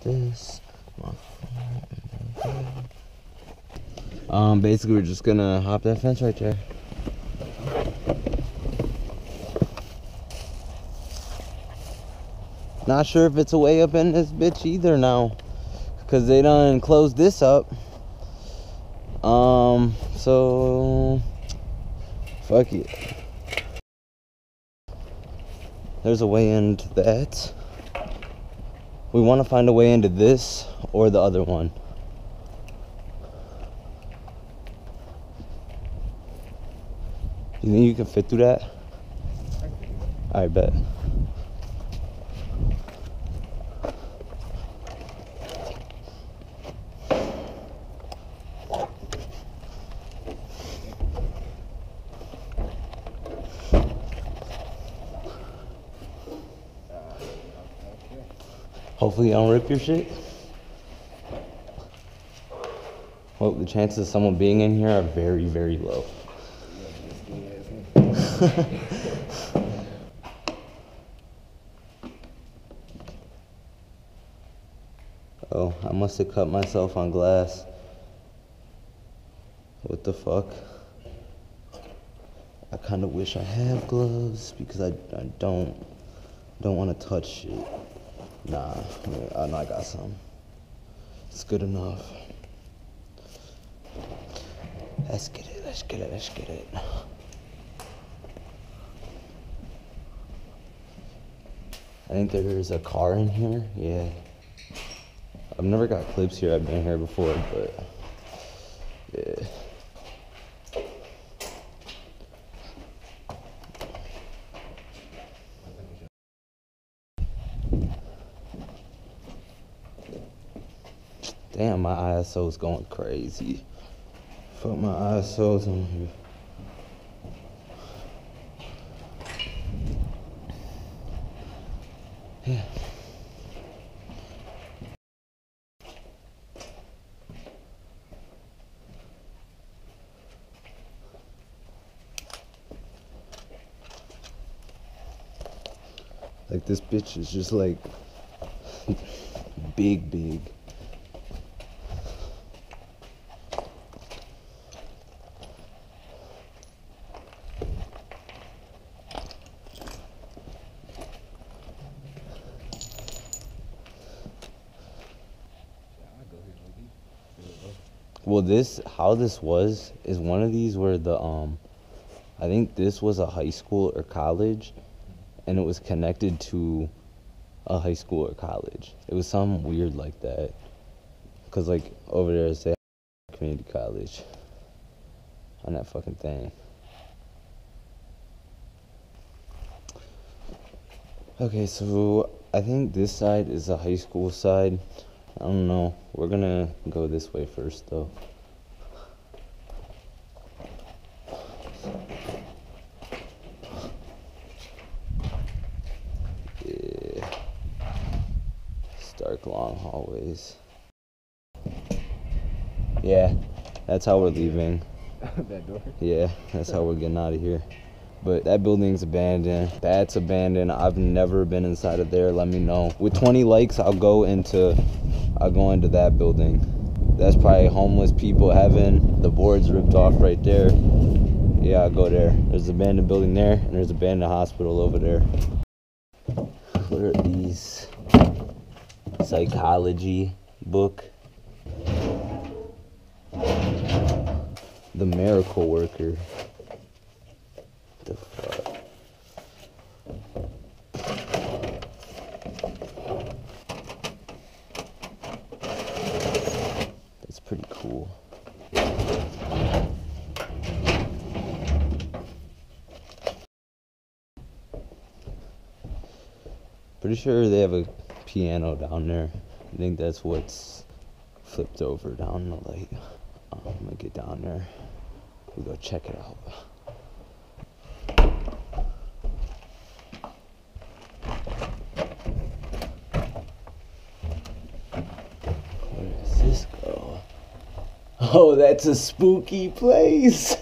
this. Basically we're just gonna hop that fence right there. Not sure if it's a way up in this bitch either now, cause they done closed this up. So fuck it. There's a way into that. We want to find a way into this or the other one. You think you can fit through that? I bet. Hopefully you don't rip your shit. Well, the chances of someone being in here are very, very low. Oh, I must have cut myself on glass. What the fuck? I kind of wish I have gloves because I don't want to touch shit. Nah, I know I got some. It's good enough. Let's get it, let's get it, let's get it. I think there is a car in here, yeah. I've never got clips here, I've been here before, but yeah. Damn, my ISO's going crazy. Fuck my ISO's on here. Yeah. Like this bitch is just like big. Well, how this was is one of these where the I think this was a high school or college, and it was connected to a high school or college. It was something weird like that, cause like over there is a community college on that fucking thing. Okay, so I think this side is a high school side. I don't know. We're gonna go this way first, though. Yeah. Stark long hallways. Yeah, that's how we're leaving. That door? Yeah, that's how we're getting out of here. But that building's abandoned. That's abandoned. I've never been inside of there. Let me know. With 20 likes, I'll go into that building. That's probably homeless people heaven. The board's ripped off right there. Yeah, I'll go there. There's an abandoned building there, and there's an abandoned hospital over there. What are these? Psychology book. The Miracle Worker. The fuck? That's pretty cool. Pretty sure they have a piano down there. I think that's what's flipped over down the light. I'm gonna get down there. We go check it out. Where does this go? Oh, that's a spooky place.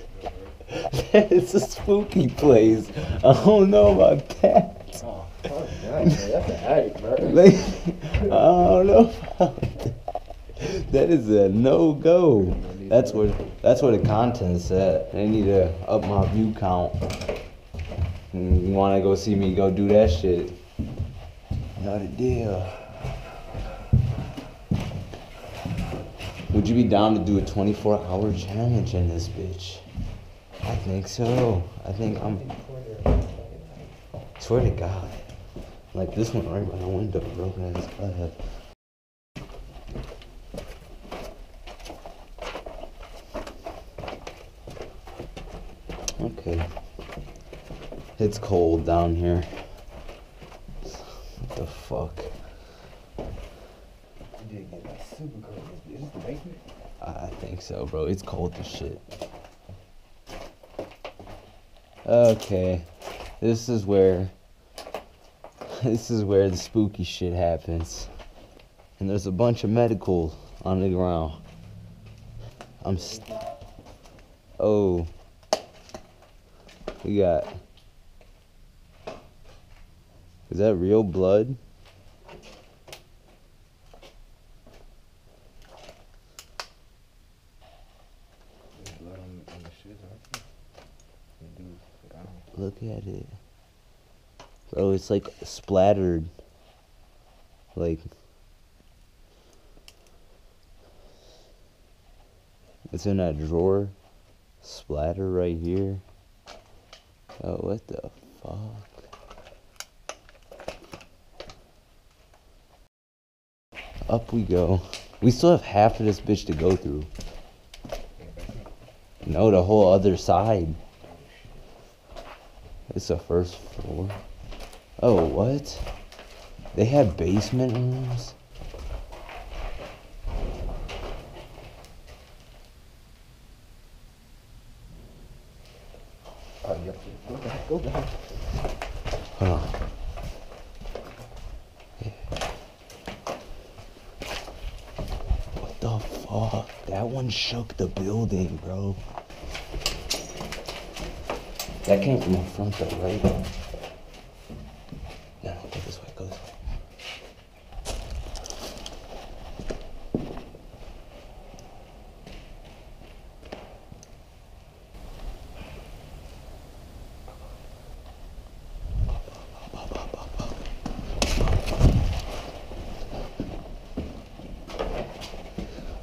That is a spooky place. I don't know about that. Oh, fuck. That's an attic, bro. Like, I don't know. That is a no-go. That's where the content's at. They need to up my view count. You want to go see me go do that shit? Not a deal. Would you be down to do a 24-hour challenge in this bitch? I think so. I think I'm. Swear to God. Like this one right by the window, bro. That's bad. Okay. It's cold down here. What the fuck? It did get like super cold. Is this the basement? I think so, bro. It's cold as shit. Okay. This is where the spooky shit happens. And there's a bunch of medical on the ground. Oh. We got. Is that real blood? There's blood on the shit, right? Look at it. Bro, it's like splattered. Like. It's in that drawer. Splatter right here. Oh, what the fuck? Up we go. We still have half of this bitch to go through. No, the whole other side. It's the first floor. Oh, what? They have basement rooms? Oh, yep. Go back. Hold on. What the fuck? That one shook the building, bro. That came from the front though, right? No, go this way, go this way.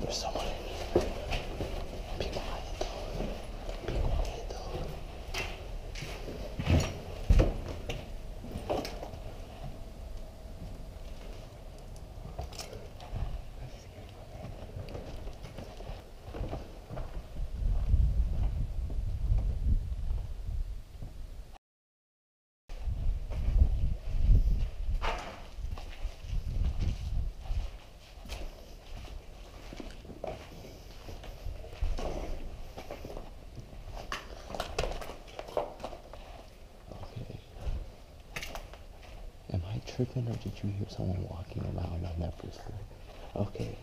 There's someone in here. Be quiet though. Be quiet though. Am I tripping or did you hear someone walking around on that first floor? Okay.